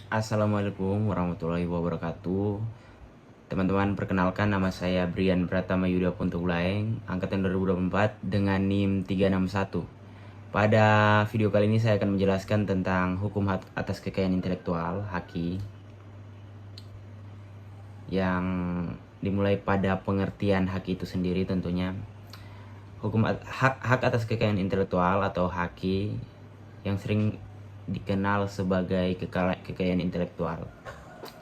Assalamualaikum warahmatullahi wabarakatuh. Teman-teman, perkenalkan nama saya Brian Pratama Yuda Puntugulaeng, angkatan 2024 dengan NIM 361. Pada video kali ini saya akan menjelaskan tentang hukum hak atas kekayaan intelektual, HAKI, yang dimulai pada pengertian HAKI itu sendiri tentunya. Hukum hak atas kekayaan intelektual atau HAKI yang sering dikenal sebagai kekayaan intelektual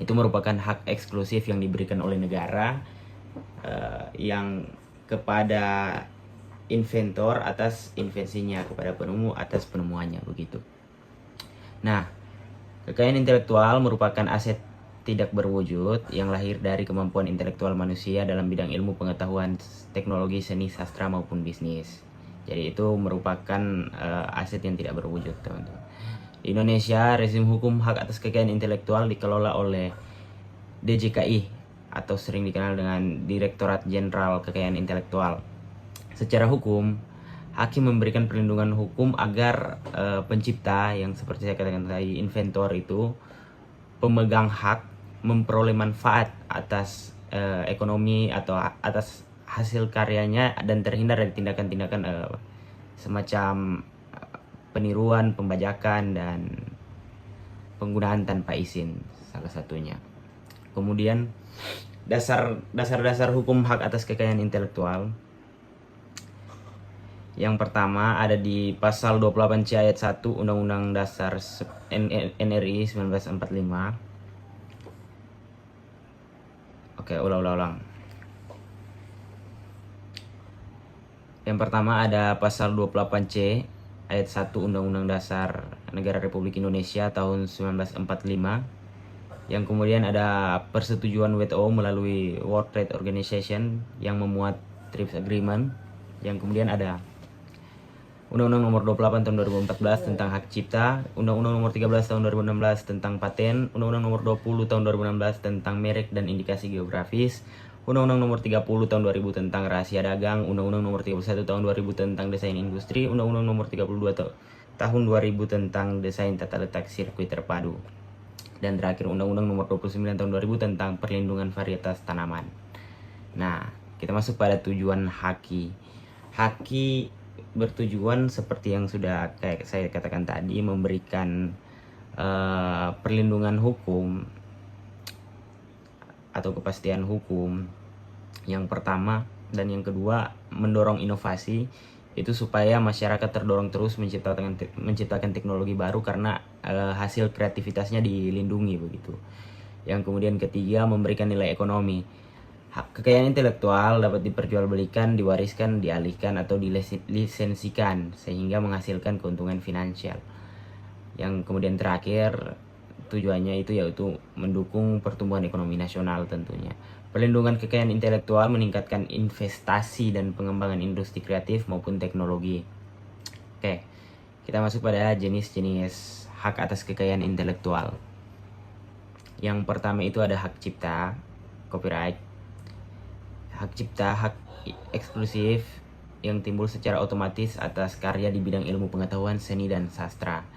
itu merupakan hak eksklusif yang diberikan oleh negara yang kepada inventor atas invensinya, kepada penemu atas penemuannya, begitu. Nah, kekayaan intelektual merupakan aset tidak berwujud yang lahir dari kemampuan intelektual manusia dalam bidang ilmu pengetahuan, teknologi, seni, sastra maupun bisnis. Jadi itu merupakan aset yang tidak berwujud, teman-teman. Di Indonesia, rezim hukum hak atas kekayaan intelektual dikelola oleh DJKI atau sering dikenal dengan Direktorat Jenderal Kekayaan Intelektual. Secara hukum, hakim memberikan perlindungan hukum agar pencipta, yang seperti saya katakan tadi, inventor itu pemegang hak, memperoleh manfaat atas ekonomi atau atas hasil karyanya dan terhindar dari tindakan-tindakan semacam peniruan, pembajakan, dan penggunaan tanpa izin, salah satunya. Kemudian dasar-dasar hukum hak atas kekayaan intelektual. Yang pertama ada di pasal 28C ayat 1 Undang-Undang Dasar NRI 1945. Oke, ulang. Yang pertama ada pasal 28C ayat 1 Undang-Undang Dasar Negara Republik Indonesia tahun 1945, yang kemudian ada persetujuan WTO melalui World Trade Organization yang memuat TRIPS Agreement, yang kemudian ada Undang-Undang Nomor 28 Tahun 2014 tentang hak cipta, Undang-Undang Nomor 13 Tahun 2016 tentang paten, Undang-Undang Nomor 20 Tahun 2016 tentang merek dan indikasi geografis, Undang-Undang Nomor 30 Tahun 2000 tentang rahasia dagang, Undang-Undang Nomor 31 Tahun 2000 tentang desain industri, Undang-Undang Nomor 32 Tahun 2000 tentang desain tata letak sirkuit terpadu, dan terakhir Undang-Undang Nomor 29 Tahun 2000 tentang perlindungan varietas tanaman. Nah, kita masuk pada tujuan HAKI. HAKI bertujuan seperti yang sudah kayak saya katakan tadi, memberikan perlindungan hukum atau kepastian hukum yang pertama, dan yang kedua mendorong inovasi itu supaya masyarakat terdorong terus menciptakan teknologi baru karena hasil kreativitasnya dilindungi, begitu. Yang kemudian ketiga, memberikan nilai ekonomi. Kekayaan intelektual dapat diperjualbelikan, diwariskan, dialihkan atau dilisensikan sehingga menghasilkan keuntungan finansial. Yang kemudian terakhir, tujuannya itu yaitu mendukung pertumbuhan ekonomi nasional tentunya. Perlindungan kekayaan intelektual meningkatkan investasi dan pengembangan industri kreatif maupun teknologi. Oke, kita masuk pada jenis-jenis hak atas kekayaan intelektual. Yang pertama itu ada hak cipta, copyright. Hak cipta, hak eksklusif yang timbul secara otomatis atas karya di bidang ilmu pengetahuan, seni, dan sastra.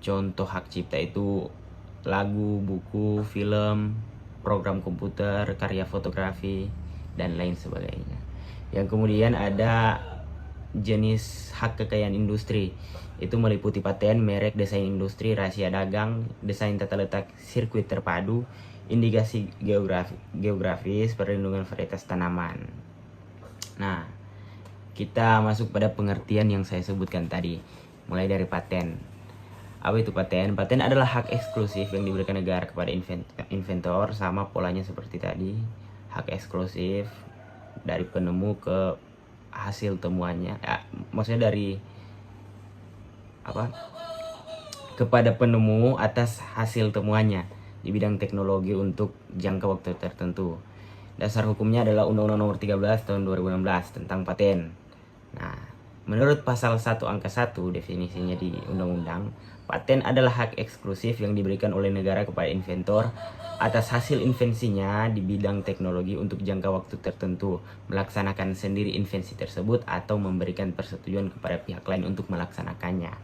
Contoh hak cipta itu lagu, buku, film, program komputer, karya fotografi, dan lain sebagainya. Yang kemudian ada jenis hak kekayaan industri. Itu meliputi paten, merek, desain industri, rahasia dagang, desain tata letak sirkuit terpadu, indikasi geografis, perlindungan varietas tanaman. Nah, kita masuk pada pengertian yang saya sebutkan tadi, mulai dari paten. Apa itu paten? Paten adalah hak eksklusif yang diberikan negara kepada inventor, sama polanya seperti tadi. Hak eksklusif dari penemu ke hasil temuannya. Maksudnya dari kepada penemu atas hasil temuannya di bidang teknologi untuk jangka waktu tertentu. Dasar hukumnya adalah Undang-Undang Nomor 13 Tahun 2016 tentang paten. Nah, menurut pasal 1 angka 1 definisinya di undang-undang, paten adalah hak eksklusif yang diberikan oleh negara kepada inventor atas hasil invensinya di bidang teknologi untuk jangka waktu tertentu, melaksanakan sendiri invensi tersebut atau memberikan persetujuan kepada pihak lain untuk melaksanakannya.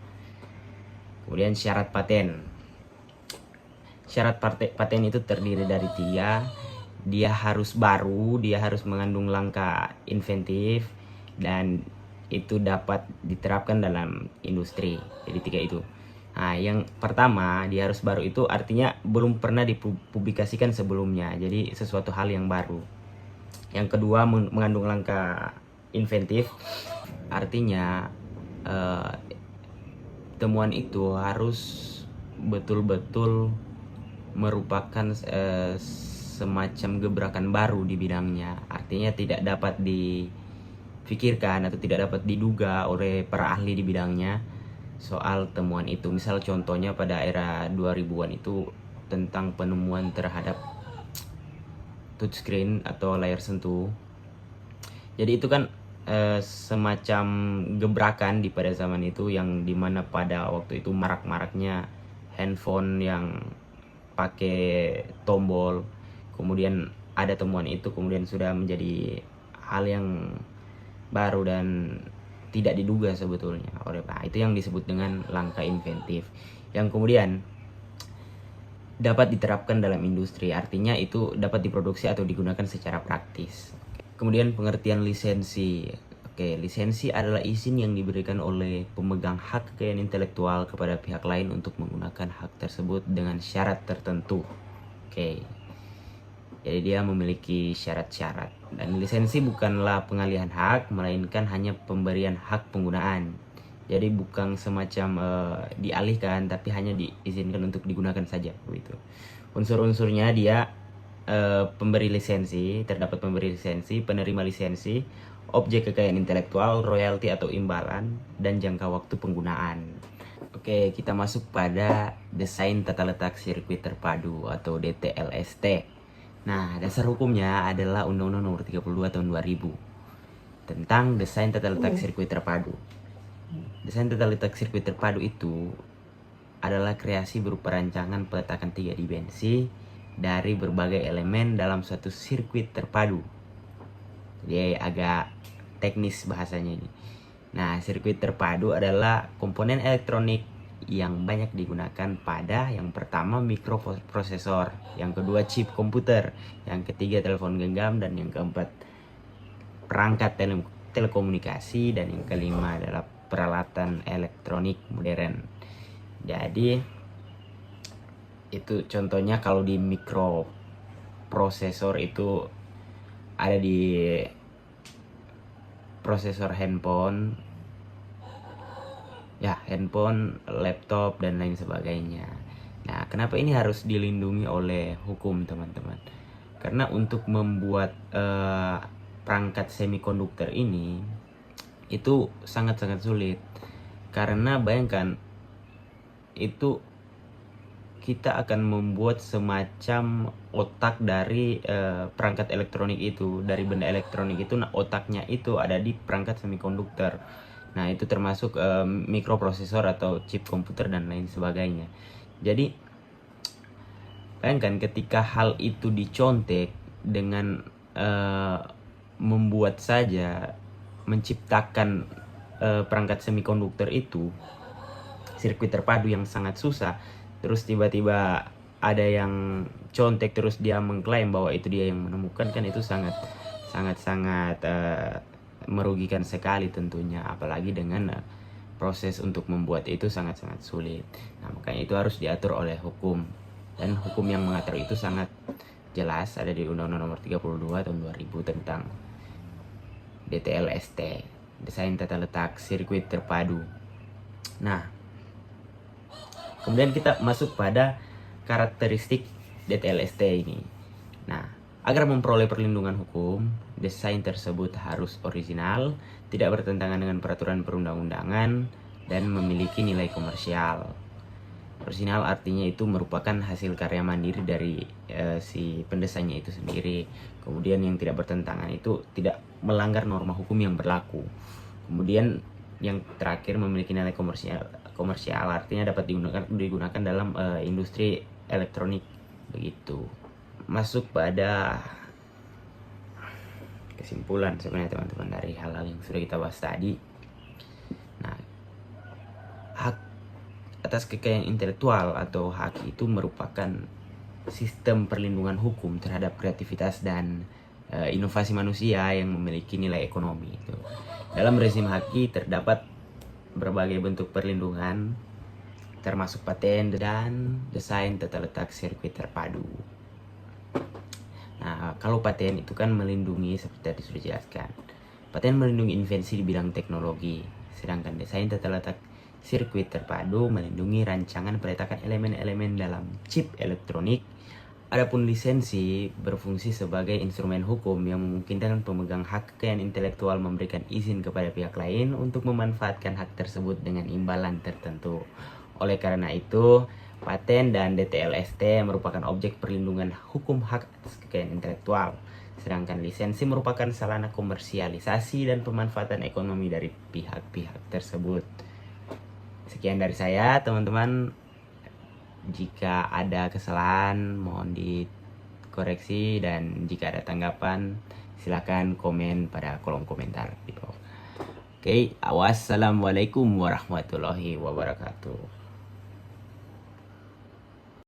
Kemudian syarat paten. syarat paten itu terdiri dari 3. Dia harus baru, dia harus mengandung langkah inventif, dan itu dapat diterapkan dalam industri. Jadi 3 itu. Nah, yang pertama, dia harus baru itu artinya belum pernah dipublikasikan sebelumnya. Jadi sesuatu hal yang baru. Yang kedua, mengandung langkah inventif, artinya temuan itu harus betul-betul merupakan semacam gebrakan baru di bidangnya. Artinya tidak dapat difikirkan atau tidak dapat diduga oleh para ahli di bidangnya soal temuan itu. Misal contohnya pada era 2000-an itu tentang penemuan terhadap touchscreen atau layar sentuh. Jadi itu kan semacam gebrakan di pada zaman itu, yang dimana pada waktu itu marak-maraknya handphone yang pakai tombol. Kemudian ada temuan itu, kemudian sudah menjadi hal yang baru dan tidak diduga sebetulnya oleh itu yang disebut dengan langkah inventif, yang kemudian dapat diterapkan dalam industri, artinya itu dapat diproduksi atau digunakan secara praktis. Kemudian pengertian lisensi. Oke, lisensi adalah izin yang diberikan oleh pemegang hak kekayaan intelektual kepada pihak lain untuk menggunakan hak tersebut dengan syarat tertentu. Oke, jadi dia memiliki syarat-syarat. Dan lisensi bukanlah pengalihan hak, melainkan hanya pemberian hak penggunaan. Jadi bukan semacam dialihkan, tapi hanya diizinkan untuk digunakan saja begitu. Unsur-unsurnya dia pemberi lisensi, terdapat pemberi lisensi, penerima lisensi, objek kekayaan intelektual, royalti atau imbalan, dan jangka waktu penggunaan. Oke, kita masuk pada desain tata letak sirkuit terpadu atau DTLST. Nah, dasar hukumnya adalah Undang-Undang Nomor 32 Tahun 2000 tentang desain tata letak sirkuit terpadu. Desain tata letak sirkuit terpadu itu adalah kreasi berupa rancangan peletakan 3 dimensi dari berbagai elemen dalam suatu sirkuit terpadu. Jadi agak teknis bahasanya ini. Nah, sirkuit terpadu adalah komponen elektronik yang banyak digunakan pada yang pertama mikroprosesor, yang kedua chip komputer, yang ketiga telepon genggam, dan yang keempat perangkat telekomunikasi, dan yang kelima adalah peralatan elektronik modern. Jadi itu contohnya kalau di mikroprosesor itu ada di prosesor handphone, ya handphone, laptop, dan lain sebagainya. Nah, kenapa ini harus dilindungi oleh hukum, teman-teman? Karena untuk membuat perangkat semikonduktor ini itu sangat-sangat sulit. Karena bayangkan, itu kita akan membuat semacam otak dari perangkat elektronik itu, dari benda elektronik itu. Nah, otaknya itu ada di perangkat semikonduktor. Nah, itu termasuk mikroprosesor atau chip komputer dan lain sebagainya. Jadi bayangkan ketika hal itu dicontek dengan membuat saja, menciptakan perangkat semikonduktor itu, sirkuit terpadu yang sangat susah, terus tiba-tiba ada yang contek, terus dia mengklaim bahwa itu dia yang menemukan, kan itu sangat merugikan sekali tentunya, apalagi dengan proses untuk membuat itu sangat-sangat sulit. Nah, makanya itu harus diatur oleh hukum, dan hukum yang mengatur itu sangat jelas, ada di Undang-Undang Nomor 32 Tahun 2000 tentang DTLST, desain tata letak sirkuit terpadu. Nah, kemudian kita masuk pada karakteristik DTLST ini. Nah, agar memperoleh perlindungan hukum, desain tersebut harus orisinal, tidak bertentangan dengan peraturan perundang-undangan, dan memiliki nilai komersial. Orisinal artinya itu merupakan hasil karya mandiri dari si pendesainnya itu sendiri. Kemudian yang tidak bertentangan itu tidak melanggar norma hukum yang berlaku. Kemudian yang terakhir memiliki nilai komersial artinya dapat digunakan dalam industri elektronik begitu. Masuk pada kesimpulan sebenarnya, teman-teman, dari hal-hal yang sudah kita bahas tadi. Nah, hak atas kekayaan intelektual atau hak itu merupakan sistem perlindungan hukum terhadap kreativitas dan inovasi manusia yang memiliki nilai ekonomi. Dalam rezim haki terdapat berbagai bentuk perlindungan, termasuk paten dan desain tata letak sirkuit terpadu. Nah, kalau paten itu kan melindungi seperti tadi sudah dijelaskan. Paten melindungi invensi di bidang teknologi, sedangkan desain tata letak sirkuit terpadu melindungi rancangan peletakan elemen-elemen dalam chip elektronik. Adapun lisensi berfungsi sebagai instrumen hukum yang memungkinkan pemegang hak kekayaan intelektual memberikan izin kepada pihak lain untuk memanfaatkan hak tersebut dengan imbalan tertentu. Oleh karena itu, paten dan DTLST merupakan objek perlindungan hukum hak atas kekayaan intelektual, sedangkan lisensi merupakan sarana komersialisasi dan pemanfaatan ekonomi dari pihak-pihak tersebut. Sekian dari saya, teman-teman. Jika ada kesalahan mohon dikoreksi, dan jika ada tanggapan silakan komen pada kolom komentar di bawah. Oke, wassalamualaikum warahmatullahi wabarakatuh.